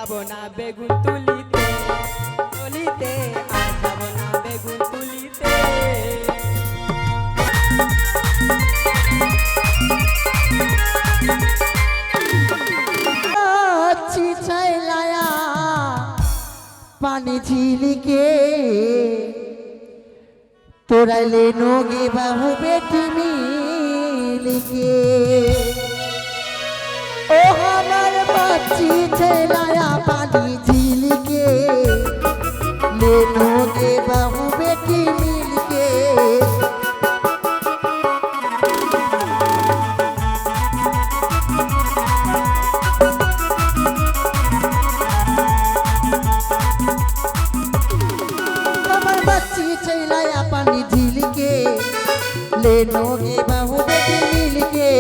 যাব না বেগুন তুলিতে তুলিতে আর যাব না বেগুন তুলিতে লায়া পানি ঝিলিকে তোরাইলে নোগে বাহু বেটি মিলিকে ও আমার বাচ্চি ছেলায়া পানি ঝিলিকে লে নোগে বাহু বেটি মিলিকে पानी झील के ले नोगे बाहु बेटी मिल के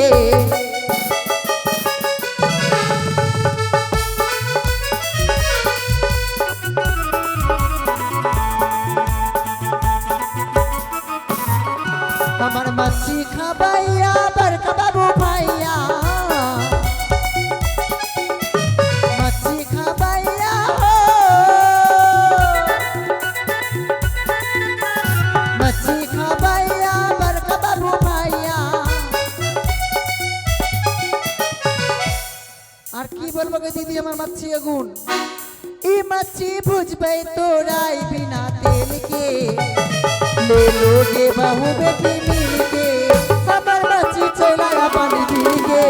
हमार मच्छी खबैया बड़का बाबू भैया मच्छी खबैया मच्छी खबैया बड़का बाबू भैया আর কি বলবো গে দিদি আমার মাছি আগুন ই মাছি বুঝবে তোরাই বিনা তেল के ले लोगे बाहु बेटी मिल के আমার মাছি চলায়া পানি ঝিল के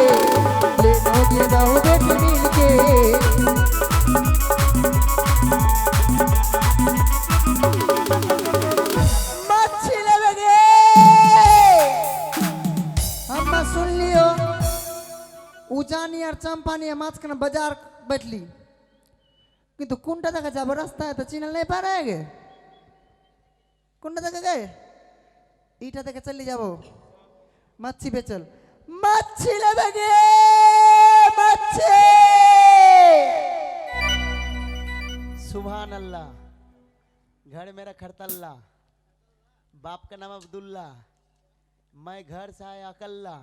ले लोगे बाहु बेटी मिल के उजानी और चंपानी माঝখানে বাজার बैठली কিন্তু কোনটা দেখা যাব রাস্তায় তো চিনল नहीं पा रहे गे কোনটা দেখা গে এইটা থেকে চলে যাব মাছি বেচল মাছি लेबे गे মাছি सुभान अल्लाह घर मेरा खड़तल्ला बाप का नाम अब्दुल्ला मैं घर से आया अकल्ला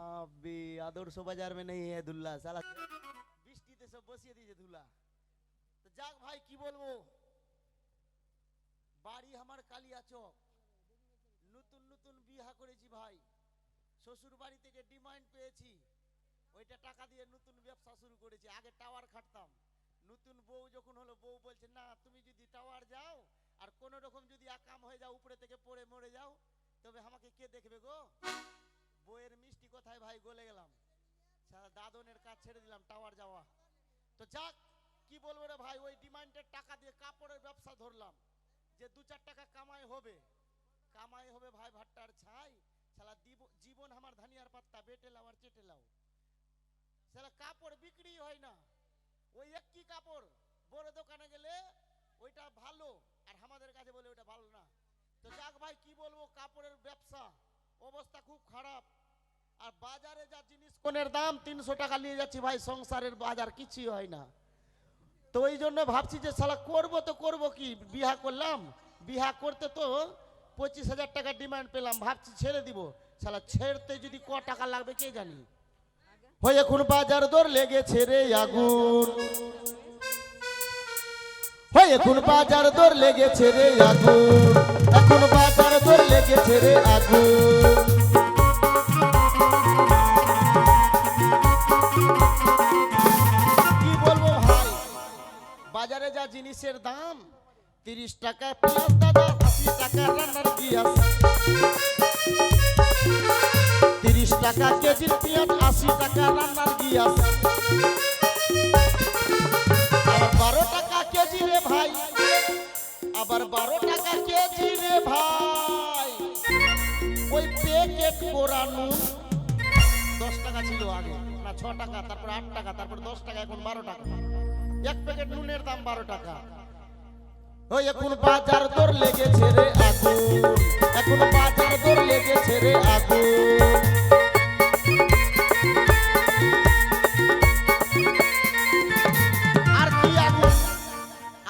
अभी आदर्श बाजार में नहीं है दुल्ला साला বৃষ্টিতে সব বসিয়ে দিয়েছে দুলা তো যাক ভাই কি বলবো বাড়ি আমার কালিয়া চক নতুন নতুন বিয়া করেছি ভাই শ্বশুর বাড়ি থেকে ডিমান্ড পেয়েছি ওইটা টাকা দিয়ে নতুন ব্যবসা শুরু করেছি আগে টাওয়ার খাটতাম নতুন বউ যখন হলো বউ বলছে না তুমি যদি টাওয়ার যাও আর কোনো রকম যদি আকাম হয়ে যাও উপরে থেকে পড়ে মরে যাও তবে আমাকে কে দেখবে গো বইয়ের মিষ্টি কথায় ভাই গলে গেলাম সারা দাদনের কাজ ছেড়ে দিলাম টাওয়ার যাওয়া তো যাক কি বলবো রে ভাই ওই ডিমান্ডের টাকা দিয়ে কাপড়ের ব্যবসা ধরলাম যে 2-4 টাকা কামাই হবে ভাই ভাট্টার ছাই শালা জীবন আমার ধানিয়ার পাত্তা বেটে লাও আর চেটে লাও শালা কাপড় বিক্রি হয় না ওই একই কাপড় বড় দোকানে গেলে ওইটা ভালো আর আমাদের কাছে বলে ওইটা ভালো না তো যাক ভাই কি বলবো কাপড়ের ব্যবসা অবস্থা খুব খারাপ আর বাজারে যা জিনিস কোনের দাম 300 টাকা নিয়ে যাচ্ছি ভাই সংসারের বাজার কিছুই হয় না তো এই জন্য ভাবছি যে শালা করব তো করব কি বিয়া করলাম বিয়া করতে তো 25,000 টাকা ডিমান্ড পেলাম ভাবছি ছেড়ে দিব শালা ছেড়তে যদি ক টাকা লাগবে কে জানি হয় এখন বাজার দর লেগেছে রে আগুন হয় এখন বাজার দর লেগেছে রে আগুন এখন বাজার দর লেগেছে রে আগুন কি বলবো ভাই বাজারে যা জিনিসের দাম 30 টাকা পেঁয়াজ দাদা 80 টাকা রান্নার গ্যাস 30 টাকা কেজি পেঁয়াজ 80 টাকা রান্নার গ্যাস আর 12 টাকা কেজি রে ভাই আবার 12 টাকা কেজি রে ভাই ওই প্যাকেট করা নুন 10 টাকা ছিল আগে না 6 টাকা তারপর 8 টাকা তারপর 10 টাকা এখন 12 টাকা এক প্যাকেট নুনের দাম 12 টাকা ওই এখন বাজার দর লেগেছে রে আগুন এখন বাজার দর লেগেছে রে আগুন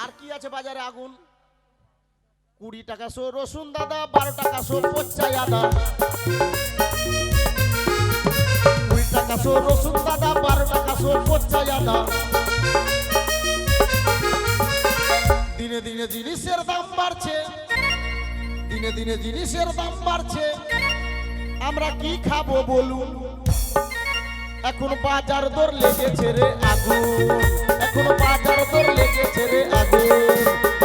আর কি আছে বাজারে আগুন 20 টাকা শো রসুন দাদা 12 টাকা শো পচ্চা আদা 20 টাকা শো রসুন দাদা 12 টাকা শো পচ্চা আদা দিনে দিনে জিনিসের দাম বাড়ছে, দিনে দিনে জিনিসের দাম বাড়ছে, আমরা কি খাবো বলুন? এখন বাজার দর লেগেছে রে আগুন, এখন বাজার দর লেগেছে রে আগুন,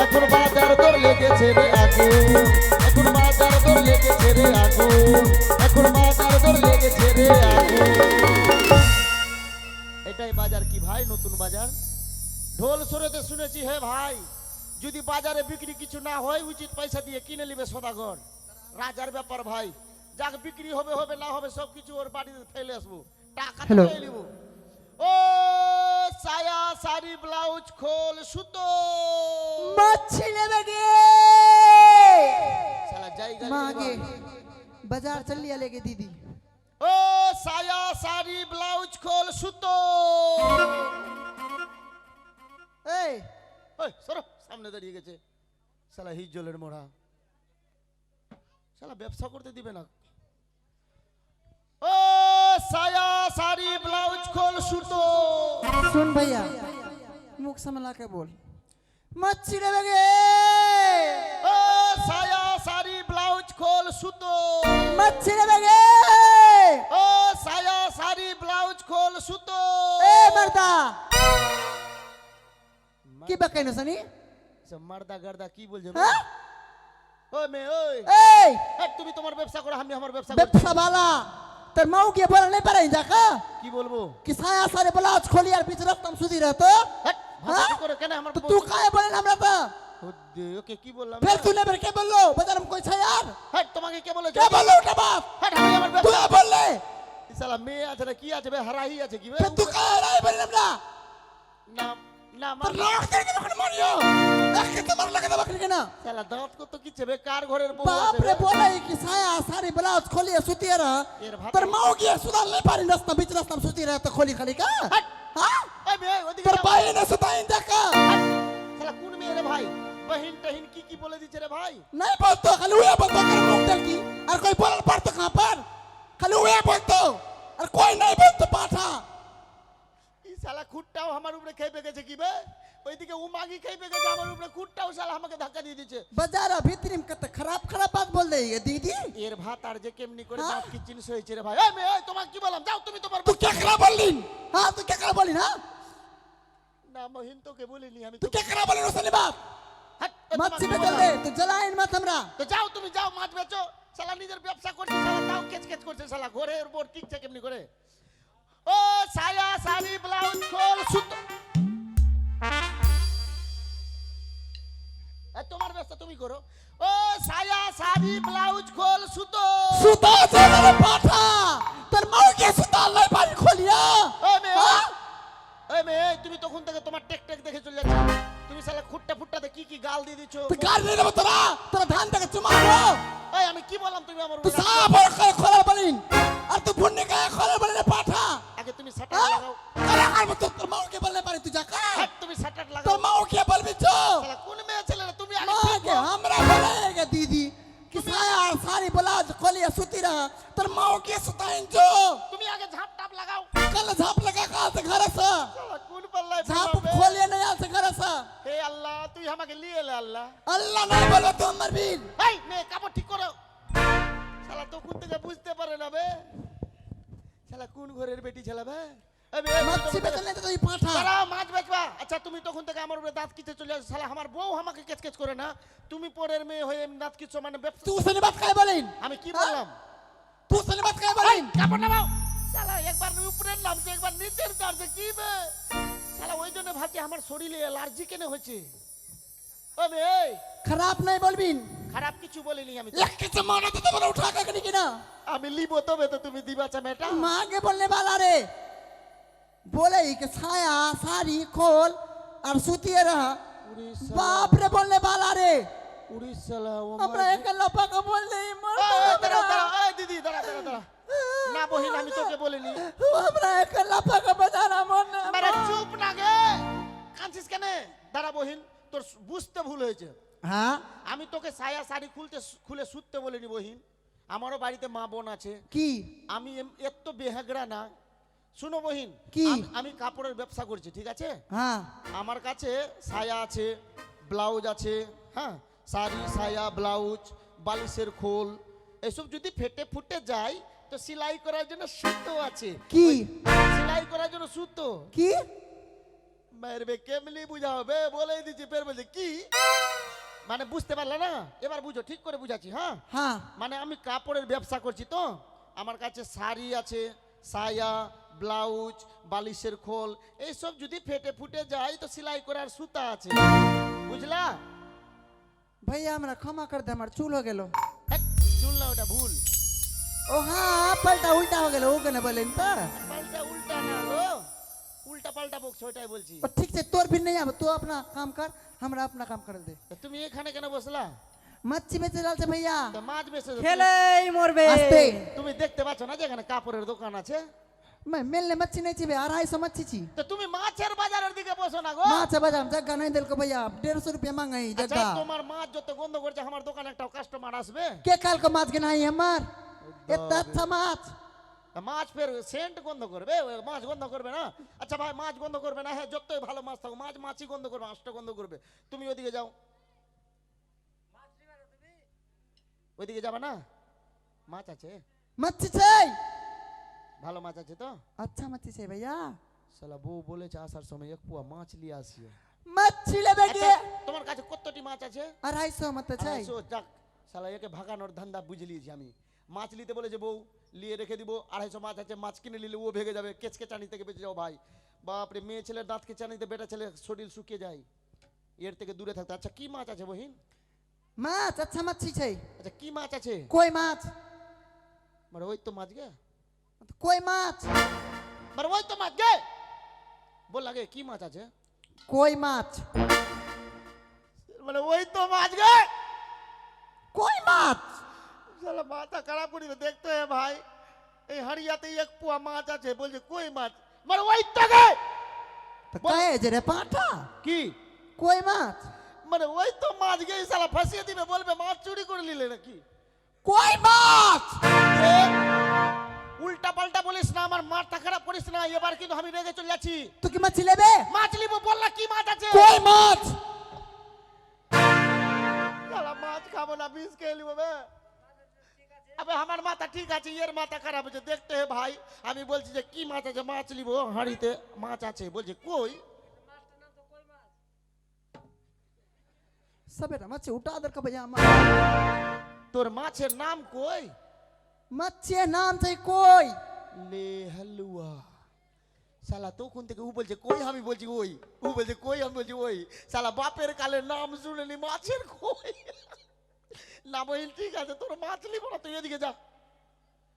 এখন বাজার দর লেগেছে রে আগুন, এখন বাজার দর লেগেছে রে আগুন, এখন বাজার দর লেগেছে রে আগুন। এটাই বাজার কি ভাই, নতুন বাজার। ঢোল সরেতে শুনেছি হে ভাই, যদি বাজারে বিক্রি কিছু না হয় উচিত পয়সা দিয়ে কিনে নিবে সদাগর। রাজার ব্যাপার ভাই, যাক বিক্রি হবে হবে না হবে সব কিছু ওর বাড়িতে ফেলে আসবো, টাকা Hello. তুলে নিব। ও সায়া শাড়ি ব্লাউজ খোল সুতো मच्छी लेगे শালা জায়গা मांगे बाजार चल लिया लेके दीदी। ও সায়া শাড়ি ব্লাউজ খোল সুতো। এই ওই সরো, সামনে দাঁড়িয়ে গেছে শালা হিজলের মোড়া, শালা ব্যবসা করতে দিবে না। ও সায়া শাড়ি ব্লাউজ খোল সুতো। सुन भैया मुख संभला के बोल। मच्छी लेगे ও সায়া শাড়ি ব্লাউজ খোল সুতো। मच्छी लेगे ও সায়া শাড়ি ব্লাউজ খোল সুতো। ए मर्दा की बकाई नो सनी মারদা গার্দা কি বলছো? हाँ ওই মে ওই ए তুমি তোমার ব্যবসা করো, আমি আমার ব্যবসা করছি। व्यवसा वाला तर माऊ के बोल नहीं पारे जाका কি বলবো? कि साया सारे ब्लाउज खोली यार पीछे रखता सुधी रहतो হ্যাট, ভাষা কি করে কেন আমার तो तू काहे बोले हमरा तो ওকে কি বললাম? फिर तूने फिर क्या बोलो बाजार में कोई छा यार হ্যাট, তোমাকে কে বলেছে? क्या बोलो उठा बाप হ্যাট, আমি আমার तू ব্যবসা। क्या बोल ले শালা মেয়ে আছে না কি আছে বে, হারাহি আছে কি বে? फिर तू काहे नहीं बोले हमरा না না तर लाख करके मखन मारियो एक के तो मार लगा तो बकरी के ना শালা দাঁত কত কি চেবে, কার ঘরের বউ बाप আছে रे বে? बोले कि साया सारी ब्लाउज खोली सुती रहा এর ভাত तर माऊ की सुधार नहीं पारी रास्ता बीच रास्ता में सुती रहा तो खोली खाली का হ্যাট, हां ওই বে ওদিকে तर যাও। भाई ने सुताई देखा হ্যাট, শালা কোন মেয়ে রে ভাই? বহিন টহিন কি বলে দিচ্ছে রে ভাই? नहीं बोलतो खाली हुए बोलतो कर मुंह डर की और कोई बोल पड़तो कहां पर खाली हुए बोलतो और कोई नहीं बोलतो पाठा এই শালা খুঁটটাও আমার উপরে খেপে গেছে কি বে? ওইদিকে উমাগি খেপে গেছে আমার উপরে, খুঁটটাও শালা আমাকে ধাক্কা দিয়ে দিচ্ছে। बाजार भीतर में कत खराब खराब बात बोल रही है दीदी এর ভাত আর যে কেমনি করে হ্যাঁ? দাঁত কি জিনিস হয়েছে রে ভাই? এই মেয়ে এই তোমাকে কি বললাম, যাও তুমি তোমার तू क्या करा बोली हां तू क्या करा बोली ना না মহিন তোকে বলিনি আমি तू তো। क्या करा बोली रोसनी बाप হ্যাট, এই मत তোমাকে से বললাম। चल दे तू जलाइन मत हमरा তো যাও তুমি যাও মাছ বেচো, শালা নিজের ব্যবসা করছে, শালা তাও কেচ কেচ করছে, শালা ঘরের উপর টিকছে কেমনি করে? ও সায়া শাড়ি ব্লাউজ খোল সুতো। এই তোমার ব্যবসা তুমি করো। ও সায়া শাড়ি ব্লাউজ খোল সুতো। सुता से मेरे पाठा तर माऊ के सुता नहीं पारी खोलिया ও মেয়ে হ্যাঁ? এই মেয়ে তুমি তখন থেকে তোমার টেক টেক দেখে চলে যাচ্ছ, তুমি শালা খুঁটটা ফুটটাতে কি গাল দিয়ে দিচ্ছ? तू गाड़ी नहीं ले तोरा तेरा धान तक चुमारो এই আমি কি বললাম তুমি আমার तू উপরে? साफ और खोला बोलिन और तू भुन्ने का खोला बोलिन पाठा আগে তুমি সাটার हाँ? লাগাও। अरे यार मत तोर माऊ के बोलने पारी तू जाका হ্যাট, তুমি সাটার লাগাও। तोर माऊ के बोल भी जो শালা কোন মেয়ে ছেলে রে তুমি? আগে माँ ঠিক के হও। हमरा बोलेगा दीदी कि साया और सारी ब्लाउज खोलिया सुती रहा तोर माऊ के सुताइन जो তুমি আগে ঝাপ টাপ লাগাও। कल झाप लगा कहाँ से घर से শালা কোন পাল্লায় झाप পড়লাম বে? खोलिए नहीं आ से घर से হে আল্লাহ তুই আমাকে নিয়ে এলে আল্লাহ। अल्लाह नहीं बोलो तो अमर वीर এই মেয়ে কাপড় ঠিক করো। শালা তো কোন থেকে বুঝতে পারে না বে, শালা কোন ঘরের বেটি ছেলে বে? এই মেয়ে मच्छी बेचने तो ये पाठा দাঁড়াও মাছ বেচবা। আচ্ছা তুমি তখন থেকে আমার উপরে দাঁত কিতে চলে আসো, শালা আমার বউ আমাকে কেচ কেচ করে না, তুমি পরের মেয়ে হয়ে এমনি দাঁত কিচ্ছ মানে ব্যবসা। तू उसने बात काय बोलिन আমি কি হ্যাঁ? বললাম? तू उसने बात काय এই बोलिन কাপড় নামাও। শালা একবার উপরের নামছে একবার নিচের নামছে কি বে? শালা ওই জন্য ভাবছি আমার শরীরে অ্যালার্জি কেন হয়েছে। ও মেয়ে এই, खराब नहीं बोलबिन খারাপ কিছু বলিনি আমি তো। एक के जमाना तो तुम्हारा उठा के करी की ना আমি লিবো তবে তো তুমি দিবা চামেটা। माँ के बोलने वाला रे बोले ही कि साया साड़ी खोल और सुती रहा बाप रे बोलने वाला रे উড়িষ্যালা ও हमरा एक लपा का बोल नहीं मर দাঁড়া দাঁড়া এই দিদি দাঁড়া দাঁড়া দাঁড়া। না বহিন আমি তোকে বলিনি। हमरा एक लपा का बजाना मन মেরে চুপ না গে, কাঁদছিস কেন? দাঁড়া বহিন তোর বুঝতে ভুল হয়েছে। हाँ আমি তোকে সায়া শাড়ি খুলে শুতে বলিনি বহিন, আমারও বাড়িতে মা বোন আছে, की আমি এত বেহাগড়া না। শুনো বহিন কি? আমি কাপড়ের ব্যবসা করছি ঠিক আছে, हाँ আমার কাছে সায়া আছে ব্লাউজ আছে, হ্যাঁ, শাড়ি সায়া ব্লাউজ বালিশের খোল, এসব যদি ফেটে ফুটে যায় তো সেলাই করার জন্য সুতো আছে। কি? সেলাই করার জন্য সুতো। কি? মারবে কেমনি বুঝা হবে, বলেই দিচ্ছি, ফের বলছে কি, মানে বুঝতে পারলে না, এবার বুঝো, ঠিক করে বুঝাচ্ছি। হ্যাঁ হ্যাঁ মানে আমি কাপড়ের ব্যবসা করছি, তো আমার কাছে শাড়ি আছে, সায়া ব্লাউজ বালিশের খোল, এইসব যদি ফেটে ফুটে যায় তো সেলাই করার সুতা আছে, বুঝলা? भैया हमरा क्षमा कर दे, हमार चूल हो गेलो। হ্যাট, চুল না, ওটা ভুল। ओ हाँ पलटा उल्टा हो गेलो, ओ कने बोलेन त। পাল্টা উল্টা না গো, উল্টা পাল্টা বকছো, ওটাই বলছি। ओ ठीक से तोर भी नहीं आवे, तू अपना काम कर, हमरा अपना काम कर दे। তা তুমি এখানে কেন বসলা? मच्छी बेचे डाल से भैया। তা মাছ বেচে খেলেই মরবে। आस्ते তুমি দেখতে পাচ্ছ না যে এখানে কাপড়ের দোকান আছে? मैं मिलने मच्छी नहीं छिबे, 250 मच्छी छी। তো তুমি মাছের বাজারের দিকে বসো না গো। माछ बाजार में जगह नहीं दिल को भैया, 150 रुपया मांगाई আচ্ছা, जगह। তোমার মাছ যত গন্ধ করছে আমার দোকানে একটা কাস্টমার আসবে? के काल को माछ के नहीं हमार, इतना अच्छा माछ। তা মাছ ফের সেন্ট গন্ধ করবে, ওই মাছ গন্ধ করবে না? আচ্ছা ভাই, মাছ গন্ধ করবে না, হ্যাঁ, যতই ভালো মাছ থাকো, মাছ মাছই গন্ধ করবে, মাছটা গন্ধ করবে। তুমি ওদিকে যাও, ওইদিকে যাবে না? মাছ আছে, मच्छी छै, ভালো মাছ আছে তো? अच्छा मच्छी छै भैया। শালা বউ বলেছে আসার সময় এক পোয়া মাছ নিয়ে আসিও। मच्छी लेबे के আচ্ছা, তোমার কাছে কতটি মাছ আছে? 250 मत छै। 250, যাক, শালা একে ভাগানোর ধান্দা বুঝে লিয়েছি আমি। মাছ নিতে বলেছে বউ, নিয়ে রেখে দিব। 250 মাছ আছে, মাছ কিনে নিলে ও ভেগে যাবে, কেচকে চানি থেকে বেঁচে যাও ভাই। বাপরে, মেয়ে ছেলের দাঁতকে চানিতে বেটা ছেলে শরীর শুকিয়ে যায়, এর থেকে দূরে থাকতে। আচ্ছা কি মাছ আছে বহিন? माछ अच्छा मच्छी छै, আচ্ছা কি মাছ আছে? कोई माछ, মানে ওই তো মাছ গে, कोई माछ, মানে ওই তো মাছ গে, বল লাগে কি মাছ আছে? कोई माछ, মানে ওই তো মাছ গে। कोई माछ। শালা মাথা খারাপ করি দেখতে হে ভাই, এই হাড়িয়াতে এক পোয়া মাছ আছে, বলছে কই মাছ, মানে ওই তো গে। तो कहे जे रे पाठा, কি कोई माछ, মানে ওই তো মাছ গে, শালা ফাঁসিয়ে দিবে, বলবে মাছ চুরি করে নিলে নাকি। कोई माछ। উল্টা পাল্টা বলিস না, আমার মাথা খারাপ করিস না, এবার কিন্তু আমি রেগে চলে যাচ্ছি। तू की मच्छी लेबे? মাছ নিব, বললা কি মাছ আছে? कोई माछ। শালা মাছ খাবো না, বিষ খেয়ে নিব বে। আবে আমার মাথা ঠিক আছে, এর মাথা খারাপ আছে, দেখতে হে ভাই। আমি বলছি যে কি মাছ আছে, মাছ নিব, হাঁড়িতে মাছ আছে, বলছে কই। सबेरा मच्छी उठा दर का भैया। তোর মাছের নাম কই? मच्छी नाम छै कोई। লে হালুয়া। শালা তখন থেকে ও বলছে কই, আমি বলছি ওই, ও বলছে কই, আমি বলছি ওই। শালা বাপের কালে নাম শুনেনি মাছের কই। না বহিন ঠিক আছে, তোর মাছ নিব না, তুই এদিকে যা।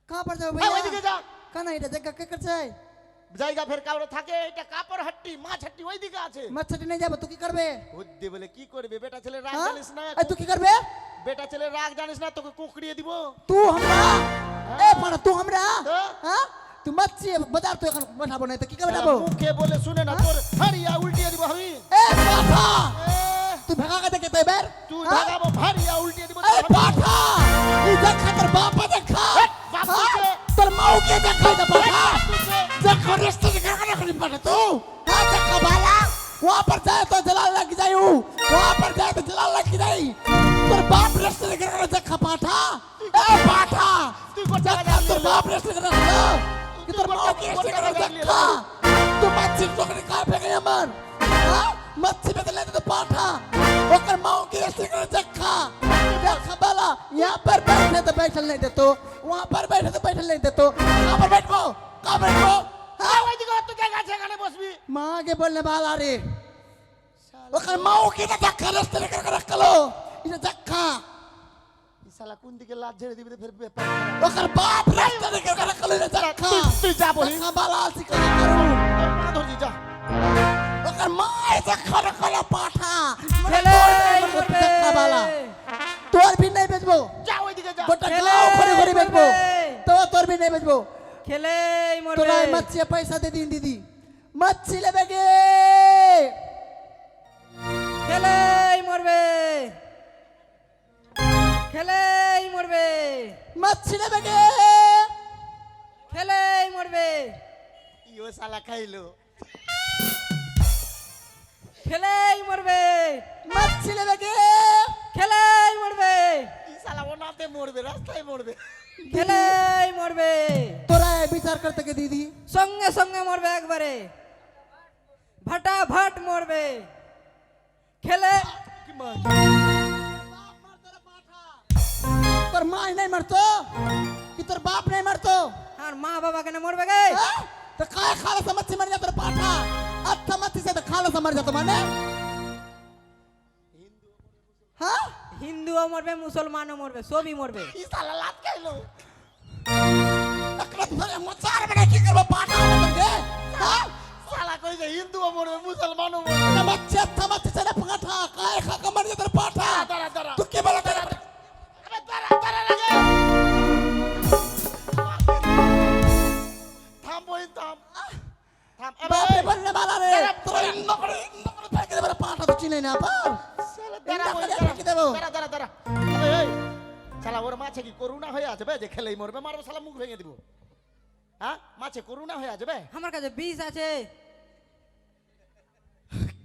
कहां पर जाओ হ্যাঁ, ওইদিকে भैया? যা। कना इटा जगह के कर छै? জায়গা ফের কাউরে থাকে, এটা কাপড় হাট্টি, মাছ হাট্টি ওইদিকে আছে। मच्छी नहीं जाबो, तू की करबे? বুদ্ধি বলে কি করবে, বেটা ছেলে রাগ हां জানিস না, ए तू की करबे? বেটা ছেলে রাগ জানিস না, তোকে কুকড়িয়ে দিব। तू हमरा ए पण तू हमरा তো? हां तू मच्छी बाजार तो এখন বানাবো না তো কি করে শালা বানাবো? মুখে বলে শুনে না, তোর হাড়িয়া উল্টিয়ে দিব আমি। এ পাঠা, এ, তুই ভাগা কে দেখতে এবার? তুই ভাগাবো, হাড়িয়া উল্টিয়ে দিব। এ পাঠা, এই দেখা তোর বাপা দেখা। বাপ हाँ? तुझे। তোর মাও কে দেখা এটা পাঠা? तुझे। देखो रिश्ते के घर में पड़ा तू हां देखो बाला, वहां पर जाए तो जलाल लग जाए, वहां पर जाए तो जलाल लग जाए। তোর বাপ रिश्ते के घर में देखा पाठा। ए पाठा, তুই কোথা থেকে देखा তোর জানলি? बाप रिश्ते के घर में कि তোর মাও के रिश्ते के घर में देखा। तू मच्छी तो कर खा पे गया मन। हां मच्छी पे ले तो पाठा, ओकर माओ के रिश्ते के घर देखा। देखा बाला, यहां पर बैठे तो बैठल नहीं दे तो, वहां पर बैठे तो बैठल नहीं दे तो, कहां पर बैठो, कहां बैठो? হ্যাঁ, ওইদিকে তুই জায়গা আছে, এখানে বসবি। माँ के बोलने वाला रे ওখানে মাও কি না দেখা রাস্তা রেখে রাখলো এটা দেখা শালা কোন দিকে লাজ ঝেড়ে দিবি ফের ব্যাপার। ওখানে বাপ রাস্তা রেখে রাখলো এটা দেখা তুই যা বলি। দেখা বালা আছে কি করু তোর মা ধরছি, যা। ওখানে মা দেখা রাখলো পাঠা খেলেই মরবে। দেখা বালা তোর भी नहीं बेचबो, যা ওইদিকে যা। গোটা গাঁও ঘুরে ঘুরে বেচবো, তো তোর भी नहीं बेचबो। খেলেই মরবে। তোরা मच्छी पैसा दे दिन दीदी, मच्छी लेबे गे, খেলেই মরবে। খেলেই মরবে। मच्छी लेबे गे, খেলেই মরবে। ইও শালা খাইলো। খেলেই মরবে। মাছি নেবে কে? খেলেই মরবে, কি শালা ওনাতে মরবে, রাস্তায় মরবে। খেলেই মরবে, তোরা এই বিচার করতে কে দিদি? সঙ্গে সঙ্গে মরবে একবারে, ভাটাভাট মরবে, খেলে কি মার? তোর মা নাই মারতো কি তোর বাপ নাই মারতো? আর মা বাবা কেন মরবে গে? হ্যাঁ? তো काय खाला समझ मर जाता पाठा अच्छा मत से तो खाला समझ जाता माने हाँ হিন্দুও মরবে, মুসলমানও মরবে, সবই মরবে। কি শালা লাত খাইলো? तकरत भरे मचार बने की करबो पाठा मतलब के हाँ শালা কইছে হিন্দুও মরবে, মুসলমানও মরবে। समझ से ना पाठा काय खा के मर जाता पाठा দাঁড়া দাঁড়া। तू के बोला तेरा আবে দাঁড়া দাঁড়া লাগে। থাম বই থাম। থাম। बाप रे बनने वाला रे तो नकड़ी फेंक दे मेरा पाठा तो चिने ना पर শালা দাঁড়া বই नकड़ी দাঁড়া। फेंक देबो দাঁড়া দাঁড়া দাঁড়া। আবে এই শালা ওর মাছে কি করুণা হয়ে আছে বে যে খেলেই মরবে, মারবো শালা মুখ ভেঙে দিব। হ্যাঁ মাছে করুণা হয়ে আছে বে। আমার কাছে বিষ আছে,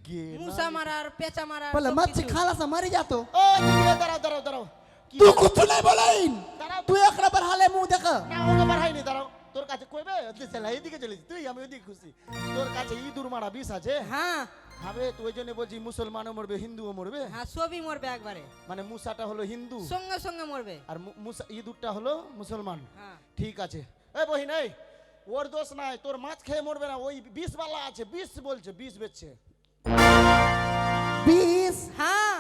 কে মুসা মারার, পেঁচা মারার, पहले সব मत से কিছু। खाला से मर जा तो ও দিদি দাঁড়াও দাঁড়াও দাঁড়াও। কি तू হলো? कुछ नहीं बोलाइन দাঁড়াও। तू एकरा पर हाले मुंह देखा না ওকে বাড়াইনি, দাঁড়াও। তোর কাছে কইবে শালা এইদিকে চলেছি তুই, আমি ওইদিকে খুশি। তোর কাছে ইঁদুর মারা বিষ আছে? হ্যাঁ হবে তুই ওই জন্য বলছি মুসলমানও মরবে, হিন্দুও মরবে। হ্যাঁ, সবই মরবে একবারে, মানে মুসাটা হলো হিন্দু সঙ্গে সঙ্গে মরবে। আর মুসা ইঁদুরটা হলো মুসলমান। হ্যাঁ ঠিক আছে। এই বহিন এই ওর দোষ নাই, তোর মাছ খেয়ে মরবে না, ওই বিষ বালা আছে, বিষ বলছে, বিষ বেচছে। 20 হ্যাঁ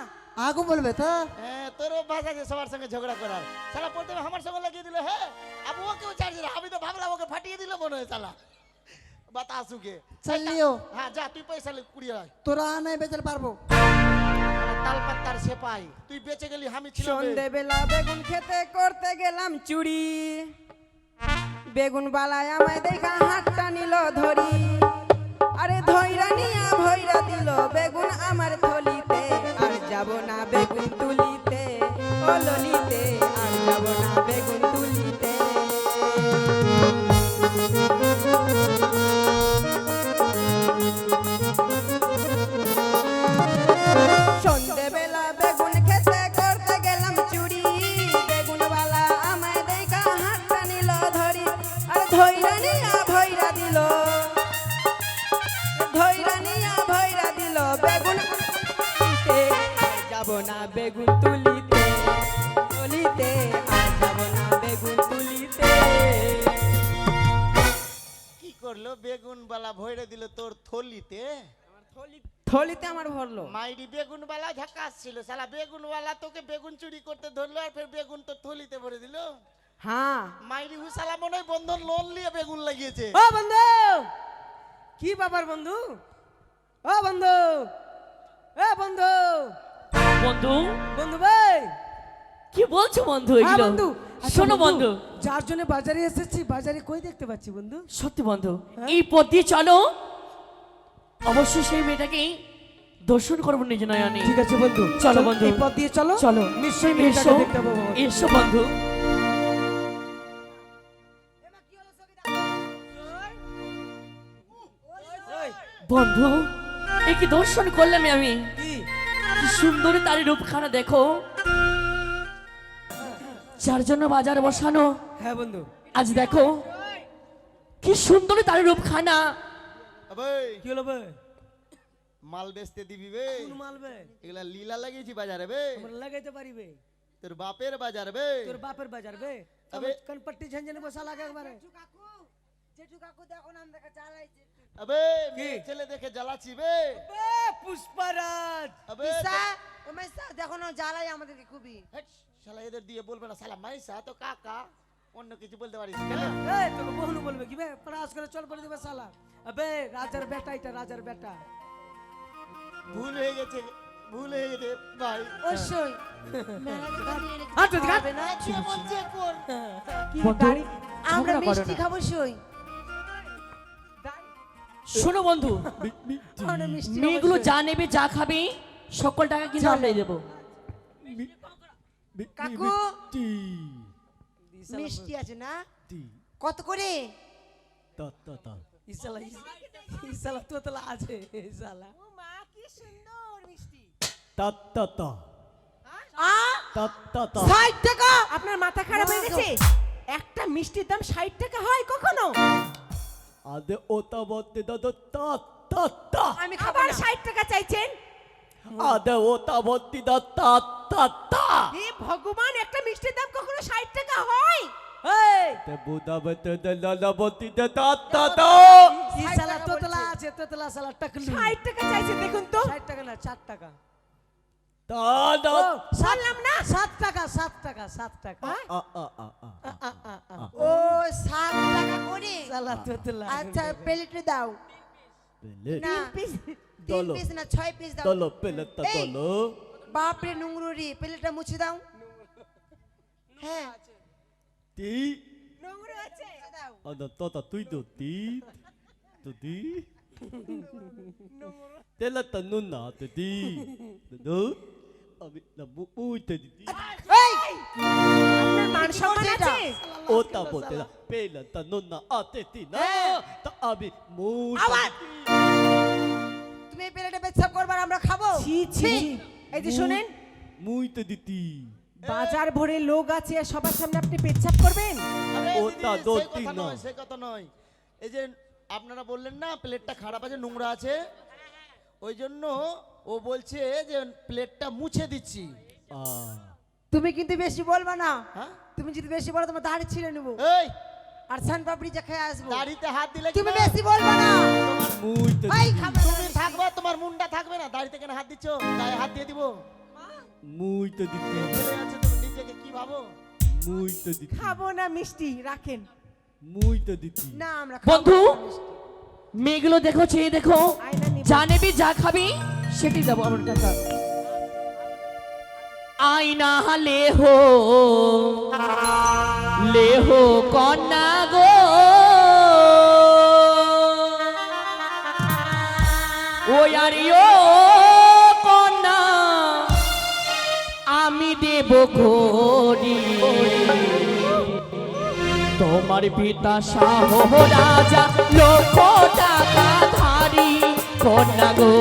आगू बोलबे तो হ্যাঁ তোরও ভাষা আছে সবার সঙ্গে ঝগড়া করার। শালা প্রথমে আমার সঙ্গে লাগিয়ে দিল, হ্যাঁ अब वो क्यों चार्ज रहा? আমি তো ভাবলাম ওকে ফাটিয়ে দিল মনে হয় শালা। বাতাসুকে चल लियो হ্যাঁ যা তুই পয়সা কুড়িয়ে আয়। तोरा नहीं बेचल पारबो তাল পাত্তার সেপাই তুই বেঁচে গেলি, আমি ছিলাম বে। সন্ধ্যেবেলা বেগুন খেতে করতে গেলাম চুরি, বেগুন বালায় আমায় দেখা হাতটা নিল ধরি, আরে ধৈরা নিয়া ভৈরা দিল বেগুন আমার থলিতে, আর যাব না বেগুন তুলিতে, ও ললিতে, আর যাব না বেগুন তুলিতে। সন্ধ্যেবেলা বেগুন খেতে করতে গেলাম চুরি, বেগুনওয়ালা আমায় দেখা হাতটা নিল ধরি, আর ধৈরা নিয়া ভৈরা দিল, ধৈরা নিয়া ভৈরা দিল বেগুন তুলিতে, আর যাব না বেগুন তুলিতে, তুলিতে, আর যাব না বেগুন তুলিতে। কি করলো? বেগুন বালা ভরে দিল তোর থলিতে। থলিতে আমার ভরলো। মাইরি বেগুন বালা ঝাকাস ছিল শালা, বেগুন বালা তোকে বেগুন চুরি করতে ধরলো আর ফের বেগুন তো থলিতে ভরে দিল। হ্যাঁ মাইরি হুসালা মনে হয় বন্ধন লোন নিয়ে বেগুন লাগিয়েছে। ও বন্ধু, কি ব্যাপার বন্ধু? ও বন্ধু, এ বন্ধু, বন্ধু বন্ধু ভাই। কি বলছো বন্ধু হ্যাঁ এগুলো? বন্ধু, আচ্ছা শোনো বন্ধু, যার জন্য বাজারে এসেছি, বাজারে কই দেখতে পাচ্ছি বন্ধু? সত্যি বন্ধু হ্যাঁ? এই পথ দিয়ে চলো, অবশ্যই সেই মেয়েটাকে দর্শন করবো নিজ নয়নে। ঠিক আছে বন্ধু, চলো বন্ধু, এই পথ দিয়ে চলো, চলো নিশ্চয়ই মেয়েটাকে এসো, দেখতে পাবো। এসো বন্ধু। বন্ধু এ কি দর্শন করলাম আমি, কি? কি সুন্দরী তার রূপখানা দেখো, যার জন্য বাজার বসানো, হ্যাঁ বন্ধু, আজ দেখো কি সুন্দরী তার রূপখানা। আবে কি হলো বে? মাল বেচতে দিবি বে? কোন মাল বে? এগুলা লীলা লাগিয়েছি বাজারে বে, আমরা লাগাইতে পারিবে? তোর বাপের বাজার বে। তোর বাপের বাজার বে? আবে কনপট্টি ঝঞ্ঝনে বসা লাগে একবারে। আবে কি? মেয়ে ছেলে দেখে জ্বালাচ্ছি বে। পুষ্পারাজ, আবে দেখো না জ্বালাই আমাদেরকে খুবই হেট, শালা এদের দিয়ে বলবে না শালা, মাইসা তো কাকা, অন্য কিছু বলতে পারিস কেন? এই তোকে বহুলু বলবে কি বে? পড়াশ করে চল করে দিবে শালা। আবে রাজার বেটা, এটা রাজার বেটা। ভুল হয়ে গেছে, ভুল হয়ে গেছে ভাই। অবশ্যই হাত ধরে হাত। না যে বলছে কোন? কি বন্ধু, দাড়ি? আমরা ঝগড়া করো মিষ্টি না। খাবো সই শোনো বন্ধু, আমরা মিষ্টি মেয়েগুলো যা নেবে যা খাবে সকল টাকা কিন্তু আমরাই দেবো। কাকু মিষ্টি আছে না কত করে ইসালা ইসালা তোতলা আছে ইসালা। মা কি সুন্দর মিষ্টি তাত্তাতা আ তাত্তাতা 60 টাকা আপনার মাথা খারাপ হয়ে গেছে একটা মিষ্টির দাম 60 টাকা হয় কখনো আদে ওতা বলতে দাদা তাত্তাতা আমি আবার 60 টাকা চাইছেন আদে ওতা বলতে দাদা তাত্তাতা হে ভগবান একটা মিষ্টির দাম কখনো 60 টাকা হয় এই তে বুদা বলতে দাদা বলতে তাত্তাতা ই শালা তোতলা আছে তোতলা শালা টাকলু 60 টাকা চাইছেন দেখুন তো 60 টাকা না 4 টাকা দাদা বললাম না 7 টাকা 7 টাকা 7 টাকা আ আ আ আ ও 7 টাকা করে শালা তোতলা আচ্ছা প্লেটে দাও পেলে না পিস 3 দলো। পিস না 6 পিস দাও দলো পেলে তা এই। দলো বাপরে নোংরো রে প্লেটটা মুছে দাও হ্যাঁ তি নোংরা আছে দাও আদা তোতা তুই তো তি তো তি তেলা তা নুনা তো তি দো আমি না মুই তে দি এই আপনার মান সম্মান আছে ওতা বলতে পেলা তা নুনা আতে তি না তা আমি মুই আবার। তুমি এই প্লেটে পেছাব করবার আমরা খাবো ছি ছি এই যে শুনেন মুই তো দিতি বাজার ভরে লোক আছে আর সবার সামনে আপনি পেচ্ছাপ করবেন আরে ওটা দিদি, দোস্তি সেই কথা না। নয়, সেই কথা নয় এই যে আপনারা বললেন না প্লেটটা খারাপ আছে নোংরা আছে ওই জন্য ও বলছে যে প্লেটটা মুছে দিচ্ছি আ তুমি কিন্তু বেশি বলবা না হ্যাঁ তুমি যদি বেশি বলো তোমার দাড়ি ছিলে নেবো এই আর সান পাপড়ি যা খেয়ে আসবো দাড়িতে হাত দিলে কি তুমি না? বেশি বলবা না মুই তো এই দিতি খাবে তুমি থাকবে তোমার মুন্ডা থাকবে না দাড়িতে কেন হাত দিচ্ছ গায়ে হাত দিয়ে দিব মুই তো দিতি ছেলে আছে তুমি নিজেকে কি ভাবো মুই তো দিতি খাবো না মিষ্টি রাখেন মুই তো দিতি না আমরা বন্ধু মেয়েগুলো দেখো চেয়ে দেখো আয়না নিব যা নেবি যা খাবি সেটি দেবো আমার টাকা আয়না লেহো কন্যা গো ও আরিও কন্যা আমি দেব ঘড়ি তোমার পিতা শাহ রাজা লক্ষ টাকা ধারি কন্যা গো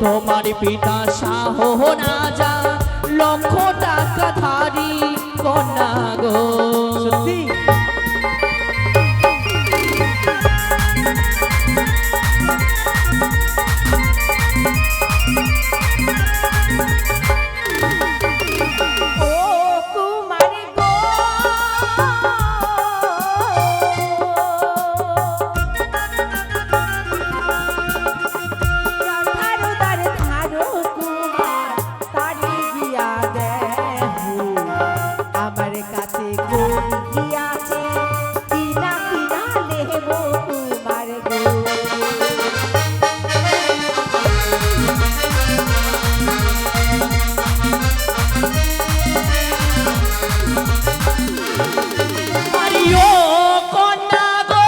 তোমার পিতা শাহ রাজা লক্ষ টাকা ধারি কন্যা গো সত্যি ও কুমারী গো ধারো ধারে ধারো কুমার তারি গিয়া দেখো আমার কাছে কোন গিয়াছে কিনা কিনা লেহব কুমার গো আরিও কন্যা গো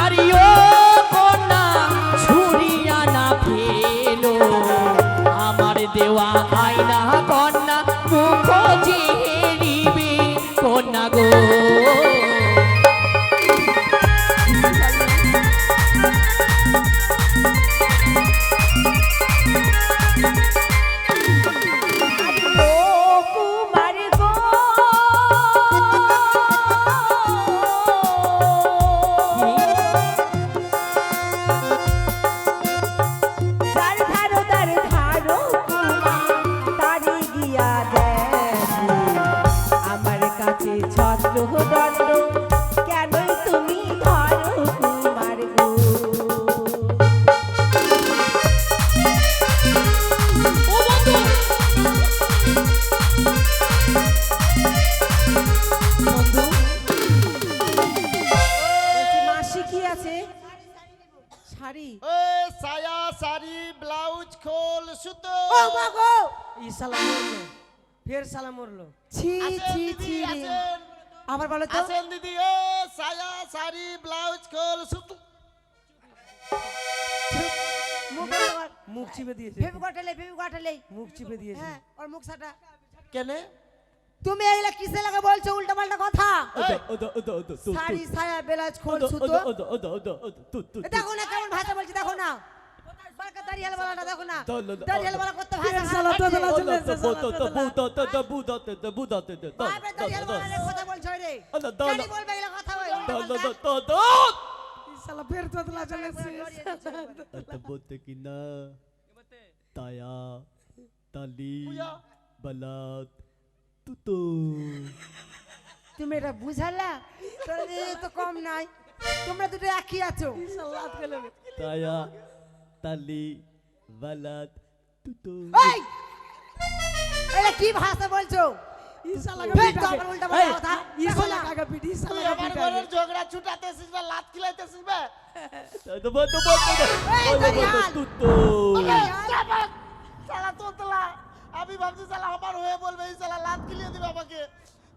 আরিও কন্যা ছুরিয়া না ফেলো আমার দেওয়া আয়না কন্যা মুখ চেরিবে কন্যা গো ও কুমার গো তার ধারো কুমার তারি গিয়া দেখো আমার কাছে ছত্র দণ্ড কেনই তুমি ধরো কুমার গো বন্ধু বলছি, মাসি কি আছে শাড়ি ওই সায়া শাড়ি ব্লাউজ খোল সুতো ও মা গো ই শালা মরলো ফের শালা মরলো ছি আসেন ছি দিদি, ছি আসেন। আবার বলো তো আসেন দিদি ও সায়া শাড়ি ব্লাউজ খোল সুতো মুখ বন্ধ কর। মুখ চিপে দিয়েছে ফেবি কাটালে মুখ চিপে দিয়েছে হ্যাঁ ওর মুখ সাটা কেনে তুমি এইলা কিসে লাগে বলছো উল্টা পাল্টা কথা শাড়ি সায়া বেলাজ খোল সুতো এ দেখো না কেমন ভাষা বলছি দেখো না বারকা দাঁড়িয়ে বলাটা দেখো না দাঁড়িয়ে বলা করতে ভাষা বাপরে দাঁড়িয়ে বলার কথা বলছো রে কেন বলবে এলা কথা শালা ফের তোতলা চলেছে बोलते कि ना ताया ताली बलात तुतो তুমি এটা বুঝালা তো কম নাই তোমরা দুটো একই আছো ताया ताली बलात तुतो এই এটা কি ভাষা বলছো ফের তো আবার উল্টা পাল্টা কথা দেখো না তুই আমার ঘরের ঝগড়া ছুটাতেছিস বা লাত খিলাইতেছিস বে तुतो শালা তোতলা আমি ভাবছি শালা আমার হয়ে বলবে এই শালা লাত খিলিয়ে দিবে আমাকে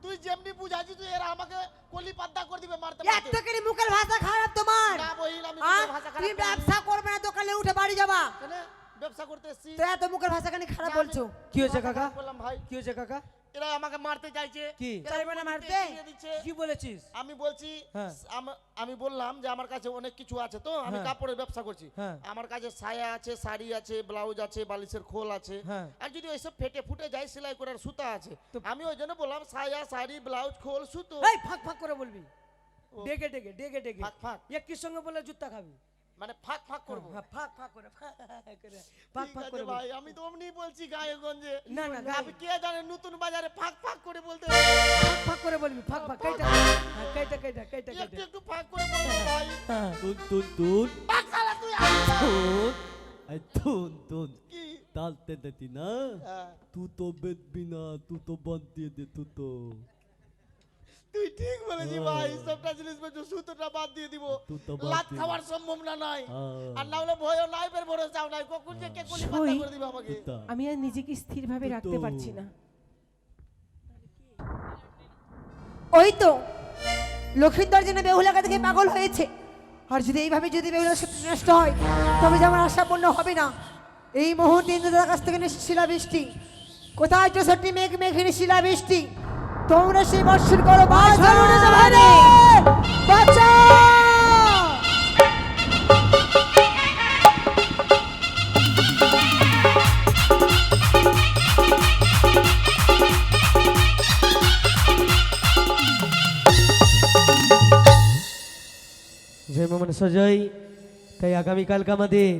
তুই যেমনি বুঝাছিস তুই এরা আমাকে কলি পাদ্দা করে দিবে মারতে এত করে মুখের ভাষা খারাপ তোমার না বহিল আমি আর মুখের ভাষা তুমি খারাপ ব্যবসা করবে না দোকানে উঠে বাড়ি যাবা কেন ব্যবসা করতে এসেছি তো এত মুখের ভাষা কেন খারাপ বলছো কি হয়েছে কাকা বললাম ভাই কি হয়েছে কাকা এরা আমাকে মারতে চাইছে কি? এরা চাইবে না মারতে? দিয়ে দিচ্ছে। কি বলেছিস আমি বলছি হ্যাঁ। আমি বললাম যে আমার কাছে অনেক কিছু আছে তো আমি হ্যাঁ। কাপড়ের ব্যবসা করছি হ্যাঁ। আমার কাছে সায়া আছে শাড়ি আছে ব্লাউজ আছে বালিশের খোল আছে হ্যাঁ। আর যদি ওইসব ফেটে ফুটে যায় সেলাই করার সুতা আছে আমি ওই জন্য বললাম সায়া শাড়ি ব্লাউজ খোল সুতো এই ফাঁক ফাঁক করে বলবি ডেকে ডেকে ডেকে ডেকে ফাঁক ফাঁক একই সঙ্গে বলে জুতা খাবি মানে ফাঁক ফাঁক করবো হ্যাঁ, ফাঁক ফাঁক করে ফাঁক করে ফাঁক ঠিক ফাঁক আছে করে বল। ভাই আমি তো অমনি বলছি গায়ে গঞ্জে না, না, গায়ে- আপনি কে জানে নতুন বাজারে ফাঁক ফাঁক করে বলতে ফাঁক ফাঁক করে বলবি ফাঁক ফাঁক কেটা হ্যাঁ, কেটা কেটা কেটা একটু কেটা একটু ফাঁক করে বলবো ভাই হ্যাঁ तुन ফাঁক শালা তুই तुन কি डालते देती ना হ্যাঁ। तू तो बेद बिना तू तो बंद दिए दे तू तो তুই ঠিক বলেছিস ভাই সবটা জিনিস বলছো সুতোটা বাদ দিয়ে দিব তুই তো বাদ লাত দিয়ে খাওয়ার সম্ভাবনা নাই হ্যাঁ। আর না হলে ভয়ও নাই বের ভরসাও নাই কখন যে কে কোনি পাতা করে দিবে আমাকে तुता আমি আর নিজেকে স্থিরভাবে রাখতে তো। পারছি না ওই তো লক্ষ্মীন্দর জন্য বেহুলা থেকে পাগল হয়েছে আর যদি এইভাবে যদি বেহুলা নষ্ট হয় তবে যে আমার আশা পূর্ণ হবে না এই মুহূর্তে ইন্দ্রদার কাছ থেকে নিশ্চিত শিলাবৃষ্টি কোথায় চৌষট্টি মেঘ মেঘের শিলাবৃষ্টি তোমরা সেই বর্ষণ করো বাঁচাও জয় মোহন সজয় তাই আগামীকালকে আমাদের